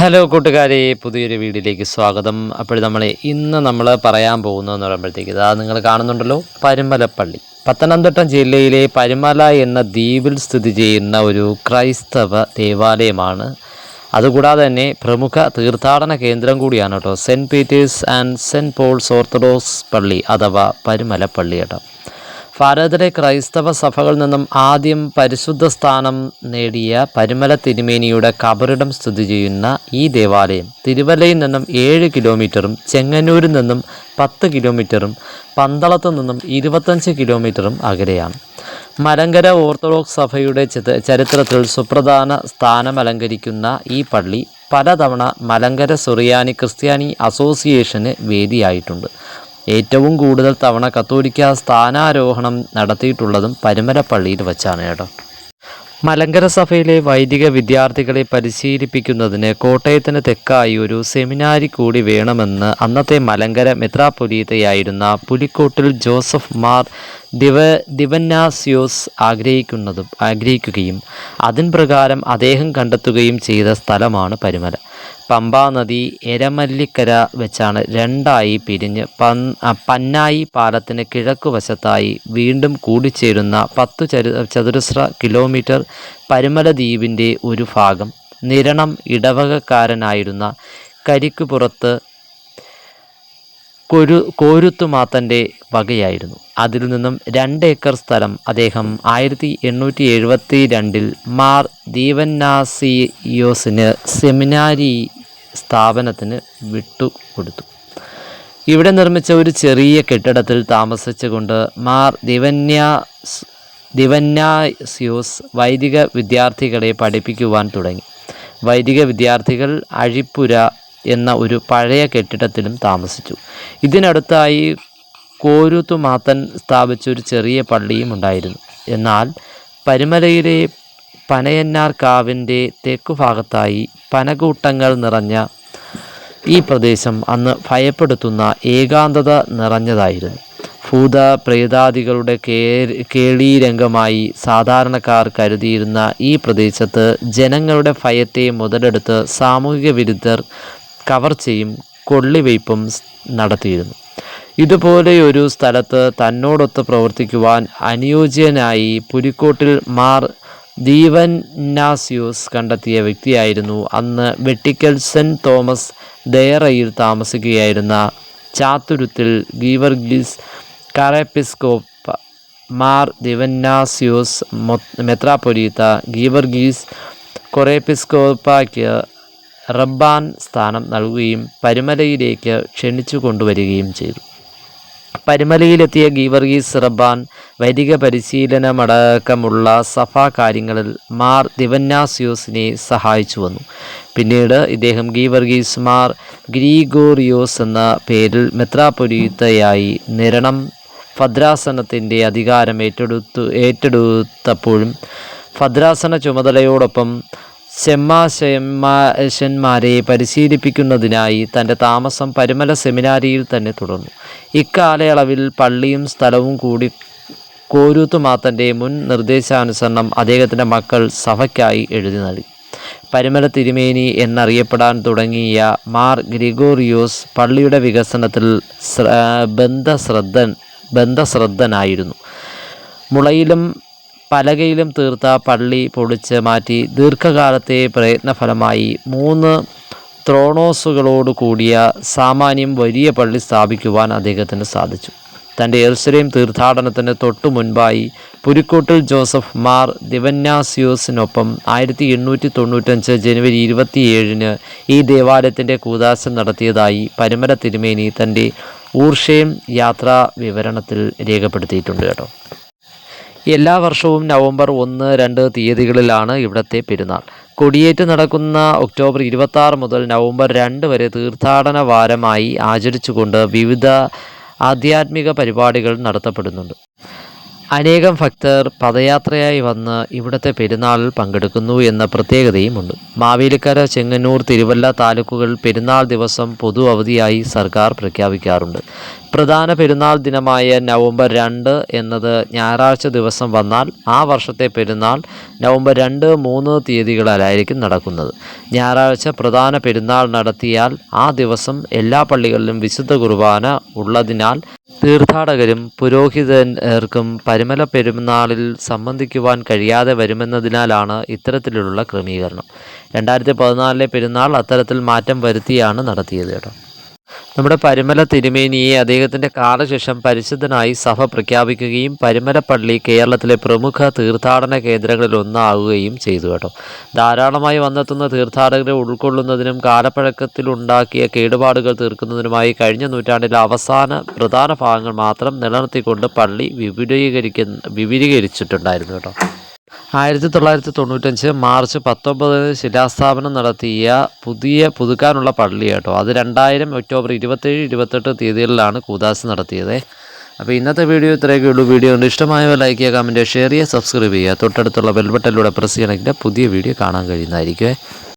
Hello കൂട്ടുകാരെ, പുതിയൊരു വീഡിയോയിലേക്ക് സ്വാഗതം. അപ്പോൾ നമ്മൾ പറയാൻ പോകുന്നതെന്ന് പറയുമ്പോഴത്തേക്ക് ഇതാ നിങ്ങൾ കാണുന്നുണ്ടല്ലോ, പരുമലപ്പള്ളി. പത്തനംതിട്ട ജില്ലയിലെ പരുമല എന്ന ദ്വീപിൽ സ്ഥിതി ചെയ്യുന്ന ഒരു ക്രൈസ്തവ ദേവാലയമാണ്. അതുകൂടാതെ തന്നെ പ്രമുഖ തീർത്ഥാടന കേന്ദ്രം കൂടിയാണ് കേട്ടോ saint Peter's and saint Paul's orthodox പള്ളി അഥവാ പരുമലപ്പള്ളി കേട്ടോ. ഭാരതത്തിലെ ക്രൈസ്തവ സഭകളിൽ നിന്നും ആദ്യം പരിശുദ്ധ സ്ഥാനം നേടിയ പരുമല തിരുമേനിയുടെ കബറിടം സ്ഥിതി ചെയ്യുന്ന ഈ ദേവാലയം തിരുവല്ലയിൽ നിന്നും 7 കിലോമീറ്ററും ചെങ്ങന്നൂരിൽ നിന്നും 10 കിലോമീറ്ററും പന്തളത്തു നിന്നും 25 കിലോമീറ്ററും അകലെയാണ്. മലങ്കര ഓർത്തഡോക്സ് സഭയുടെ ചരിത്രത്തിൽ സുപ്രധാന സ്ഥാനമലങ്കരിക്കുന്ന ഈ പള്ളി പലതവണ മലങ്കര സുറിയാനി ക്രിസ്ത്യാനി അസോസിയേഷന് വേദിയായിട്ടുണ്ട്. ഏറ്റവും കൂടുതൽ തവണ കത്തോലിക്ക സ്ഥാനാരോഹണം നടത്തിയിട്ടുള്ളതും പരുമലപ്പള്ളിയിൽ വച്ചാണ് കേട്ടോ. മലങ്കര സഭയിലെ വൈദിക വിദ്യാർത്ഥികളെ പരിശീലിപ്പിക്കുന്നതിന് കോട്ടയത്തിന് തെക്കായി ഒരു സെമിനാരി കൂടി വേണമെന്ന് അന്നത്തെ മലങ്കര മെത്രാപ്പൊലീത്തയായിരുന്ന പുലിക്കോട്ടിൽ ജോസഫ് മാർ ദിവന്നാസ്യോസ് ആഗ്രഹിക്കുകയും അതിൻ പ്രകാരം അദ്ദേഹം കണ്ടെത്തുകയും ചെയ്ത സ്ഥലമാണ് പരുമല. പമ്പാ നദി എരമല്ലിക്കര വെച്ചാണ് രണ്ടായി പിരിഞ്ഞ് പന്നായി പാലത്തിന് കിഴക്കുവശത്തായി വീണ്ടും കൂടിച്ചേരുന്ന 10 ചതുരശ്ര കിലോമീറ്റർ പരുമല ദ്വീപിൻ്റെ ഒരു ഭാഗം നിരണം ഇടവകക്കാരനായിരുന്ന കരിക്കുപുറത്ത് കോരുത്തുമാത്തൻ്റെ വകയായിരുന്നു. അതിൽ നിന്നും 2 ഏക്കർ സ്ഥലം അദ്ദേഹം 1872 മാർ ദീവന്നാസിയോസിന് സെമിനാരി സ്ഥാപനത്തിന് വിട്ടുകൊടുത്തു. ഇവിടെ നിർമ്മിച്ച ഒരു ചെറിയ കെട്ടിടത്തിൽ താമസിച്ചുകൊണ്ട് മാർ ദിവന്നാസിയോസ് വൈദിക വിദ്യാർത്ഥികളെ പഠിപ്പിക്കുവാൻ തുടങ്ങി. വൈദിക വിദ്യാർത്ഥികൾ അഴിപ്പുര എന്ന ഒരു പഴയ കെട്ടിടത്തിലും താമസിച്ചു. ഇതിനടുത്തായി കോരുത്തുമാത്തൻ സ്ഥാപിച്ച ഒരു ചെറിയ പള്ളിയും ഉണ്ടായിരുന്നു. എന്നാൽ പരുമലയിലെ പനയന്നാർ കാവിൻ്റെ തെക്കുഭാഗത്തായി പനകൂട്ടങ്ങൾ നിറഞ്ഞ ഈ പ്രദേശം അന്ന് ഭയപ്പെടുത്തുന്ന ഏകാന്തത നിറഞ്ഞതായിരുന്നു. ഭൂത പ്രേതാദികളുടെ കേളീരംഗമായി സാധാരണക്കാർ കരുതിയിരുന്ന ഈ പ്രദേശത്ത് ജനങ്ങളുടെ ഭയത്തെ മുതലെടുത്ത് സാമൂഹിക വിരുദ്ധർ കവർച്ചയും കൊള്ളിവയ്പും നടത്തിയിരുന്നു. ഇതുപോലെയൊരു സ്ഥലത്ത് തന്നോടൊത്ത് പ്രവർത്തിക്കുവാൻ അനുയോജ്യനായി പുലിക്കോട്ടിൽ മാർ ദീവന്നാസ്യോസ് കണ്ടെത്തിയ വ്യക്തിയായിരുന്നു അന്ന് വെട്ടിക്കൽ സെൻറ്റ് തോമസ് ദയറയിൽ താമസിക്കുകയായിരുന്ന ചാത്തുരുത്തിൽ ഗീവർഗീസ് കറെപ്പിസ്കോപ്പ. മാർ ദിവന്നാസ്യോസ് മെത്രാപ്പൊലീത്ത ഗീവർഗീസ് കൊറെപ്പിസ്കോപ്പയ്ക്ക് റബ്ബാൻ സ്ഥാനം നൽകുകയും പരുമലയിലേക്ക് ക്ഷണിച്ചു കൊണ്ടുവരികയും ചെയ്തു. പരുമലയിലെത്തിയ ഗീവർഗീസ് റബ്ബാൻ വൈദിക പരിശീലനമടക്കമുള്ള സഭാ കാര്യങ്ങളിൽ മാർ ദിവന്നാസ്യോസിനെ സഹായിച്ചു വന്നു. പിന്നീട് ഇദ്ദേഹം ഗീവർഗീസ് മാർ ഗ്രിഗോറിയോസ് എന്ന പേരിൽ മെത്രാപ്പൊലീത്തയായി നിരണം ഭദ്രാസനത്തിൻ്റെ അധികാരം ഏറ്റെടുത്തപ്പോഴും ഭദ്രാസന ചുമതലയോടൊപ്പം ഷെമ്മാശന്മാരെ പരിശീലിപ്പിക്കുന്നതിനായി തൻ്റെ താമസം പരുമല സെമിനാരിയിൽ തന്നെ തുടർന്നു. ഇക്കാലയളവിൽ പള്ളിയും സ്ഥലവും കൂടി കോരുത്തുമാത്തൻ്റെ മുൻ നിർദ്ദേശാനുസരണം അദ്ദേഹത്തിൻ്റെ മക്കൾ സഭയ്ക്കായി എഴുതി നൽകി. പരുമല തിരുമേനി എന്നറിയപ്പെടാൻ തുടങ്ങിയ മാർ ഗ്രിഗോറിയോസ് പള്ളിയുടെ വികസനത്തിൽ ബന്ധശ്രദ്ധനായിരുന്നു. മുളയിലും പലകയിലും തീർത്ത പള്ളി പൊളിച്ച് മാറ്റി ദീർഘകാലത്തെ പ്രയത്നഫലമായി 3 ത്രോണോസുകളോട് കൂടിയ സാമാന്യം വലിയ പള്ളി സ്ഥാപിക്കുവാൻ അദ്ദേഹത്തിന് സാധിച്ചു. തൻ്റെ യെരുശലേം തീർത്ഥാടനത്തിന് തൊട്ടു മുൻപായി പുലിക്കോട്ടിൽ ജോസഫ് മാർ ദിവന്നാസ്യോസിനൊപ്പം 1895 ജനുവരി 27 ഈ ദേവാലയത്തിൻ്റെ കൂദാശ നടത്തിയതായി പരുമല തിരുമേനി തൻ്റെ ഊർഷേം യാത്രാ വിവരണത്തിൽ രേഖപ്പെടുത്തിയിട്ടുണ്ട് കേട്ടോ. എല്ലാ വർഷവും നവംബർ 1, 2 തീയതികളിലാണ് ഇവിടുത്തെ പെരുന്നാൾ. കൊടിയേറ്റ് നടക്കുന്ന ഒക്ടോബർ 26 മുതൽ നവംബർ 2 വരെ തീർത്ഥാടന വാരമായി ആചരിച്ചുകൊണ്ട് വിവിധ ആധ്യാത്മിക പരിപാടികൾ നടത്തപ്പെടുന്നുണ്ട്. അനേകം ഭക്തർ പദയാത്രയായി വന്ന് ഇവിടുത്തെ പെരുന്നാളിൽ പങ്കെടുക്കുന്നു എന്ന പ്രത്യേകതയുമുണ്ട്. മാവേലിക്കര, ചെങ്ങന്നൂർ, തിരുവല്ല താലൂക്കുകൾ പെരുന്നാൾ ദിവസം പൊതു അവധിയായി സർക്കാർ പ്രഖ്യാപിക്കാറുണ്ട്. പ്രധാന പെരുന്നാൾ ദിനമായ നവംബർ 2 എന്നത് ഞായറാഴ്ച ദിവസം വന്നാൽ ആ വർഷത്തെ പെരുന്നാൾ നവംബർ 2, 3 തീയതികളിലായിരിക്കും നടക്കുന്നത്. ഞായറാഴ്ച പ്രധാന പെരുന്നാൾ നടത്തിയാൽ ആ ദിവസം എല്ലാ പള്ളികളിലും വിശുദ്ധ കുർബാന ഉള്ളതിനാൽ തീർത്ഥാടകരും പുരോഹിതർക്കും പരിമല പെരുന്നാളിൽ സംബന്ധിക്കുവാൻ കഴിയാതെ വരുമെന്നതിനാലാണ് ഇത്തരത്തിലുള്ള ക്രമീകരണം. 2014 പെരുന്നാൾ അത്തരത്തിൽ മാറ്റം വരുത്തിയാണ് നടത്തിയത് കേട്ടോ. നമ്മുടെ പരിമല തിരുമേനിയെ അദ്ദേഹത്തിൻ്റെ കാലശേഷം പരിശുദ്ധനായി സഭ പ്രഖ്യാപിക്കുകയും പരിമല പള്ളി കേരളത്തിലെ പ്രമുഖ തീർത്ഥാടന കേന്ദ്രങ്ങളിലൊന്നാവുകയും ചെയ്തു കേട്ടോ. ധാരാളമായി വന്നെത്തുന്ന തീർത്ഥാടകരെ ഉൾക്കൊള്ളുന്നതിനും കാലപ്പഴക്കത്തിലുണ്ടാക്കിയ കേടുപാടുകൾ തീർക്കുന്നതിനുമായി കഴിഞ്ഞ നൂറ്റാണ്ടിലെ അവസാന പ്രധാന ഭാഗങ്ങൾ മാത്രം നിലനിർത്തിക്കൊണ്ട് പള്ളി വിപുലീകരിച്ചിട്ടുണ്ടായിരുന്നു കേട്ടോ. 1995 മാർച്ച് 19 ശിലാസ്ഥാപനം നടത്തിയ പുതുക്കാനുള്ള പള്ളി കേട്ടോ. അത് 2000 ഒക്ടോബർ 27, 28 തീയതികളിലാണ് കൂദാശ നടത്തിയത്. അപ്പോൾ ഇന്നത്തെ വീഡിയോ ഇത്രയൊക്കെ ഉള്ളൂ. വീഡിയോ കൊണ്ട് ഇഷ്ടമായവ ലൈക്ക് ചെയ്യുക, കമൻറ്റ് ചെയ്യുക, ഷെയർ ചെയ്യുക, സബ്സ്ക്രൈബ് ചെയ്യുക. തൊട്ടടുത്തുള്ള ബെൽ ബട്ടണിലൂടെ പ്രസ് ചെയ്യണമെങ്കിൽ പുതിയ വീഡിയോ കാണാൻ കഴിയുന്നതായിരിക്കും.